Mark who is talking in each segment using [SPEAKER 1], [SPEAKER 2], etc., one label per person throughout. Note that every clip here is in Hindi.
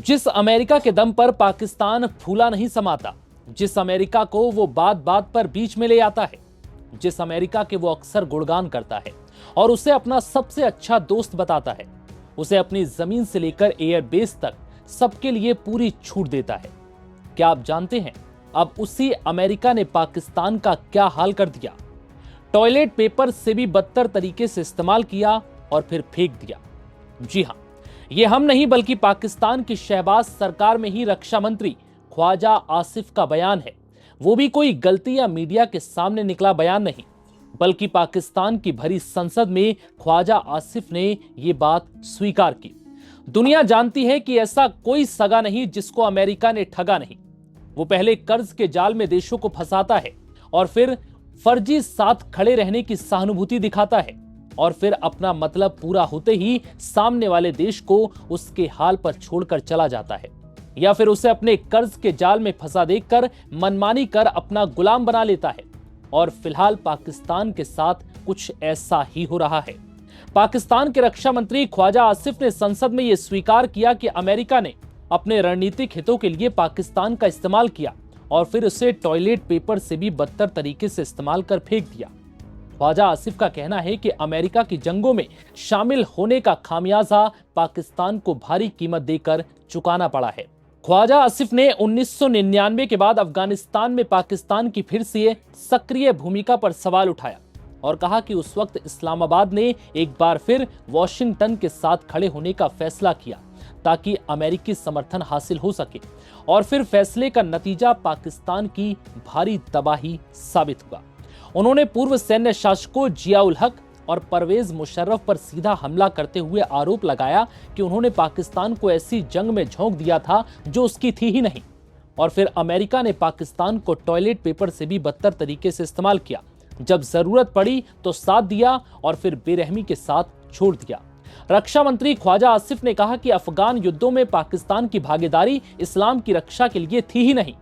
[SPEAKER 1] जिस अमेरिका के दम पर पाकिस्तान फूला नहीं समाता, जिस अमेरिका को वो बात बात पर बीच में ले आता है, जिस अमेरिका के वो अक्सर गुणगान करता है और उसे अपना सबसे अच्छा दोस्त बताता है, उसे अपनी जमीन से लेकर एयरबेस तक सबके लिए पूरी छूट देता है। क्या आप जानते हैं अब उसी अमेरिका ने पाकिस्तान का क्या हाल कर दिया? टॉयलेट पेपर से भी बदतर तरीके से इस्तेमाल किया और फिर फेंक दिया। जी हां, ये हम नहीं बल्कि पाकिस्तान की शहबाज सरकार में ही रक्षा मंत्री ख्वाजा आसिफ का बयान है। वो भी कोई गलती या मीडिया के सामने निकला बयान नहीं, बल्कि पाकिस्तान की भरी संसद में ख्वाजा आसिफ ने ये बात स्वीकार की। दुनिया जानती है कि ऐसा कोई सगा नहीं जिसको अमेरिका ने ठगा नहीं। वो पहले कर्ज के जाल में देशों को फंसाता है और फिर फर्जी साथ खड़े रहने की सहानुभूति दिखाता है और फिर अपना मतलब पूरा होते ही सामने वाले देश को उसके हाल पर छोड़कर चला जाता है, या फिर उसे अपने कर्ज के जाल में फंसा देखकर मनमानी कर अपना गुलाम बना लेता है। और फिलहाल पाकिस्तान के साथ कुछ ऐसा ही हो रहा है। पाकिस्तान के रक्षा मंत्री ख्वाजा आसिफ ने संसद में यह स्वीकार किया कि अमेरिका ने अपने रणनीतिक हितों के लिए पाकिस्तान का इस्तेमाल किया और फिर उसे टॉयलेट पेपर से भी बदतर तरीके से इस्तेमाल कर फेंक दिया। ख्वाजा आसिफ का कहना है कि अमेरिका की जंगों में शामिल होने का खामियाजा पाकिस्तान को भारी कीमत देकर चुकाना पड़ा है। ख्वाजा आसिफ ने 1999 के बाद अफगानिस्तान में पाकिस्तान की फिर से सक्रिय भूमिका पर सवाल उठाया और कहा कि उस वक्त इस्लामाबाद ने एक बार फिर वॉशिंगटन के साथ खड़े होने का फैसला किया ताकि अमेरिकी समर्थन हासिल हो सके, और फिर फैसले का नतीजा पाकिस्तान की भारी तबाही साबित हुआ। उन्होंने पूर्व सैन्य शासकों जिया उल हक और परवेज मुशर्रफ पर सीधा हमला करते हुए आरोप लगाया कि उन्होंने पाकिस्तान को ऐसी जंग में झोंक दिया था जो उसकी थी ही नहीं, और फिर अमेरिका ने पाकिस्तान को टॉयलेट पेपर से भी बदतर तरीके से इस्तेमाल किया। जब जरूरत पड़ी तो साथ दिया और फिर बेरहमी के साथ छोड़ दिया। रक्षा मंत्री ख्वाजा आसिफ ने कहा कि अफगान युद्धों में पाकिस्तान की भागीदारी इस्लाम की रक्षा के लिए थी ही नहीं।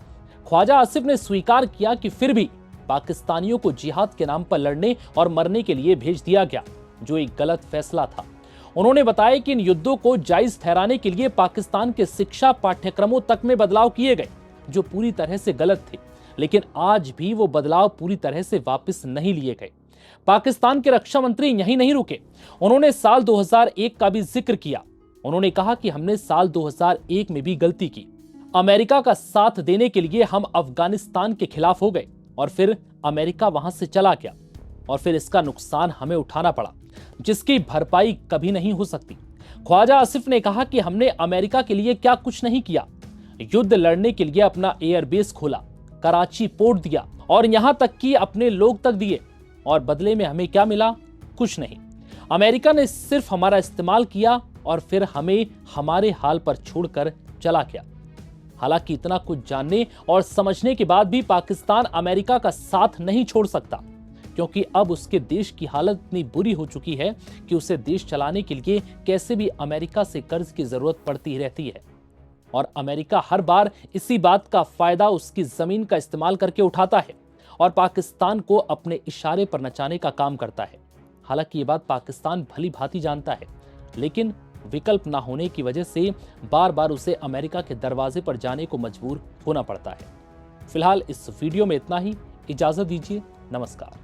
[SPEAKER 1] ख्वाजा आसिफ ने स्वीकार किया कि फिर भी पाकिस्तानियों को जिहाद के नाम पर लड़ने और मरने के लिए भेज दिया गया, जो एक गलत फैसला था। उन्होंने बताया कि इन युद्धों को जायज ठहराने के लिए पाकिस्तान के शिक्षा पाठ्यक्रमों तक में बदलाव किए गए, जो पूरी तरह से गलत थे, लेकिन आज भी वो बदलाव पूरी तरह से वापस नहीं लिए गए। पाकिस्तान के रक्षा मंत्री यहीं नहीं रुके, उन्होंने साल 2001 का भी जिक्र किया। उन्होंने कहा कि हमने साल 2001 में भी गलती की। अमेरिका का साथ देने के लिए हम अफगानिस्तान के खिलाफ हो गए और फिर अमेरिका वहां से चला गया और फिर इसका नुकसान हमें उठाना पड़ा, जिसकी भरपाई कभी नहीं हो सकती। ख्वाजा आसिफ ने कहा कि हमने अमेरिका के लिए क्या कुछ नहीं किया। युद्ध लड़ने के लिए अपना एयरबेस खोला, कराची पोर्ट दिया और यहां तक कि अपने लोग तक दिए, और बदले में हमें क्या मिला? कुछ नहीं। अमेरिका ने सिर्फ हमारा इस्तेमाल किया और फिर हमें हमारे हाल पर छोड़कर चला गया। हालांकि इतना कुछ जानने और समझने के बाद भी पाकिस्तान अमेरिका का साथ नहीं छोड़ सकता, क्योंकि अब उसके देश की हालत इतनी बुरी हो चुकी है कि उसे देश चलाने के लिए कैसे भी अमेरिका से कर्ज की जरूरत पड़ती रहती है, और अमेरिका हर बार इसी बात का फायदा उसकी जमीन का इस्तेमाल करके उठाता है और पाकिस्तान को अपने इशारे पर नचाने का काम करता है। हालांकि ये बात पाकिस्तान भली भांति जानता है, लेकिन विकल्प ना होने की वजह से बार बार उसे अमेरिका के दरवाजे पर जाने को मजबूर होना पड़ता है। फिलहाल इस वीडियो में इतना ही। इजाजत दीजिए। नमस्कार।